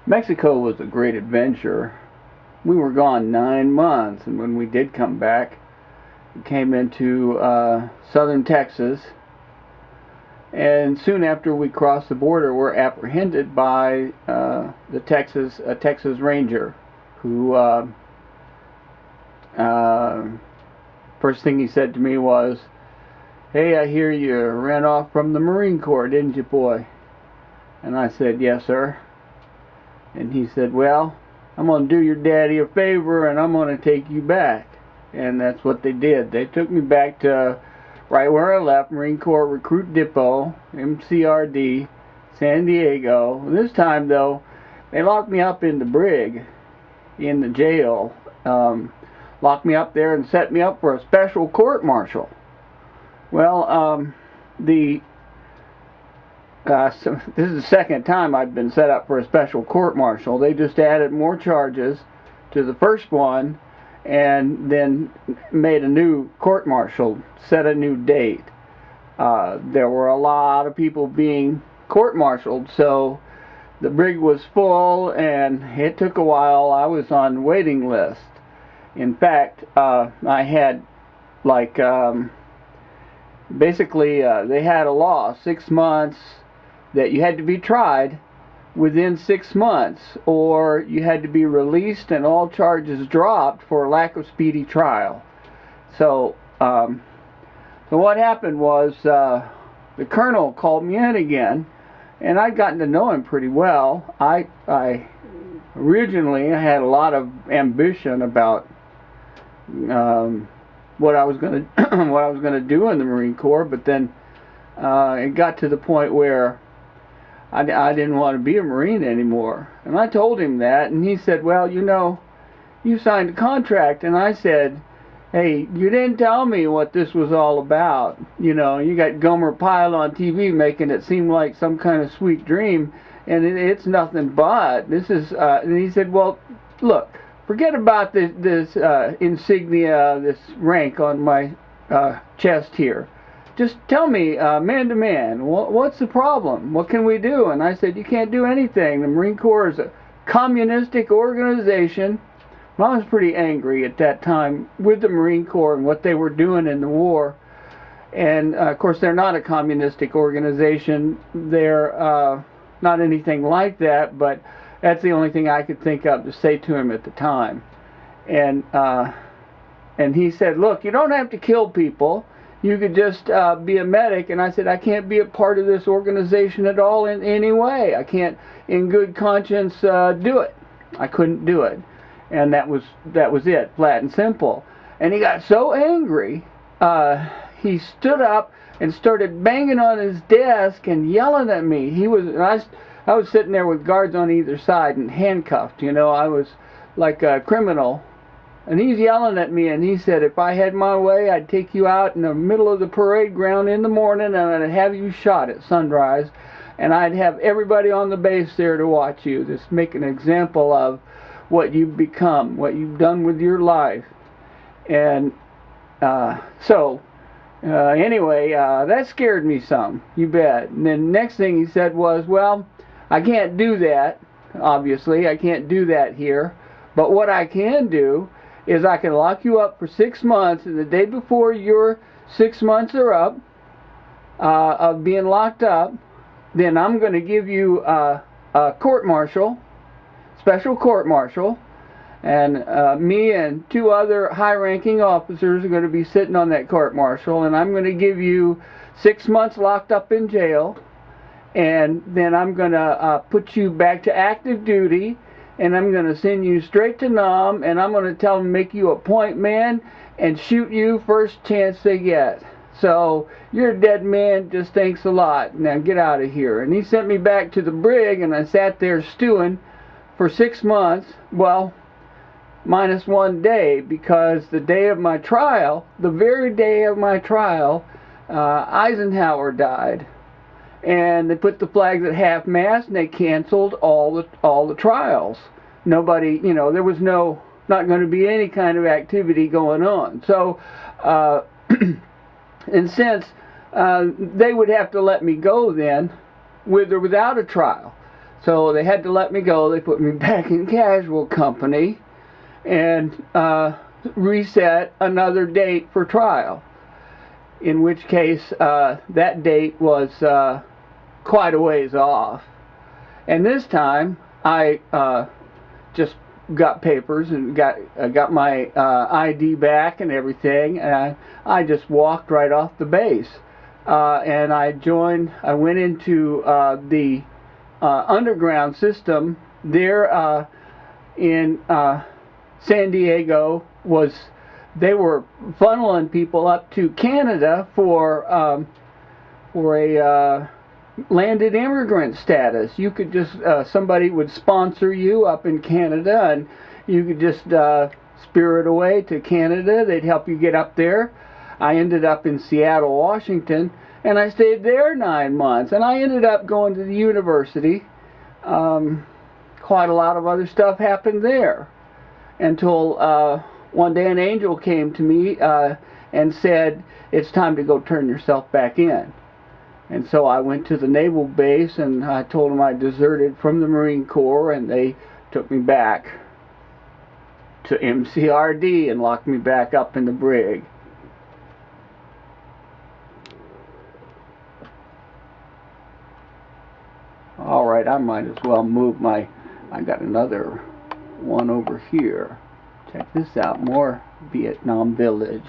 Mexico was a great adventure. We were gone 9 months, and when we did come back, we came into southern Texas, and soon after we crossed the border, were apprehended by the Texas Ranger, who first thing he said to me was, "Hey, I hear you ran off from the Marine Corps, didn't you, boy?" And I said, "Yes, sir." And he said, "Well, I'm going to do your daddy a favor and I'm going to take you back." And that's what they did. They took me back to right where I left, Marine Corps Recruit Depot, MCRD, San Diego. This time, though, they locked me up in the brig, in the jail. Locked me up there and set me up for a special court-martial. Well, so this is the second time I've been set up for a special court-martial. They just added more charges to the first one and then made a new court-martial, set a new date. There were a lot of people being court-martialed, so the brig was full and it took a while. I was on waiting list. In fact, I had like basically they had a law, 6 months, that you had to be tried within 6 months, or you had to be released and all charges dropped for lack of speedy trial. So, so what happened was the colonel called me in again, and I'd gotten to know him pretty well. I originally had a lot of ambition about what I was going to what I was going to do in the Marine Corps, but then it got to the point where I didn't want to be a Marine anymore. And I told him that, and he said, "Well, you know, you signed a contract." And I said, "Hey, you didn't tell me what this was all about. You know, you got Gomer Pyle on TV making it seem like some kind of sweet dream, and it's nothing but. This is," and he said, "Well, look, forget about this insignia, this rank on my chest here. Just tell me, man to man, what's the problem? What can we do?" And I said, "You can't do anything. The Marine Corps is a communistic organization." Well, I was pretty angry at that time with the Marine Corps and what they were doing in the war. And, of course, they're not a communistic organization. They're not anything like that, but that's the only thing I could think of to say to him at the time. And he said, "Look, you don't have to kill people. You could just be a medic." And I said, "I can't be a part of this organization at all in any way. I can't, in good conscience, do it." I couldn't do it. And that was it, flat and simple. And he got so angry, he stood up and started banging on his desk and yelling at me. I was sitting there with guards on either side and handcuffed. You know, I was like a criminal. And he's yelling at me, and he said, "If I had my way, I'd take you out in the middle of the parade ground in the morning, and I'd have you shot at sunrise, and I'd have everybody on the base there to watch you. Just make an example of what you've become, what you've done with your life." And anyway, that scared me some, you bet. And then the next thing he said was, "Well, I can't do that, obviously. I can't do that here. But what I can do is I can lock you up for 6 months, and the day before your 6 months are up of being locked up, then I'm going to give you a court-martial, special court-martial, and me and 2 other high-ranking officers are going to be sitting on that court-martial, and I'm going to give you 6 months locked up in jail, and then I'm going to put you back to active duty, and I'm going to send you straight to Nam, and I'm going to tell them to make you a point man and shoot you first chance they get. So you're a dead man, just thanks a lot. Now get out of here." And he sent me back to the brig, and I sat there stewing for 6 months, well, minus 1 day, because the day of my trial, the very day of my trial, Eisenhower died. And they put the flags at half-mast, and they canceled all the trials. Nobody, you know, there was not going to be any kind of activity going on. So, and since they would have to let me go then, with or without a trial. So they had to let me go. They put me back in casual company and reset another date for trial, in which case that date was quite a ways off. And this time I just got papers and got my ID back and everything, and I just walked right off the base. And I went into the underground system there in San Diego. They were funneling people up to Canada for a landed immigrant status. You could just somebody would sponsor you up in Canada, and you could just spirit away to Canada. They'd help you get up there. I ended up in Seattle, Washington, and I stayed there 9 months, and I ended up going to the university. Quite a lot of other stuff happened there until one day an angel came to me and said, it's time to go turn yourself back in. And so I went to the naval base and I told them I deserted from the Marine Corps, and they took me back to MCRD and locked me back up in the brig. Alright, I might as well move I got another one over here. Check this out, more Vietnam Village.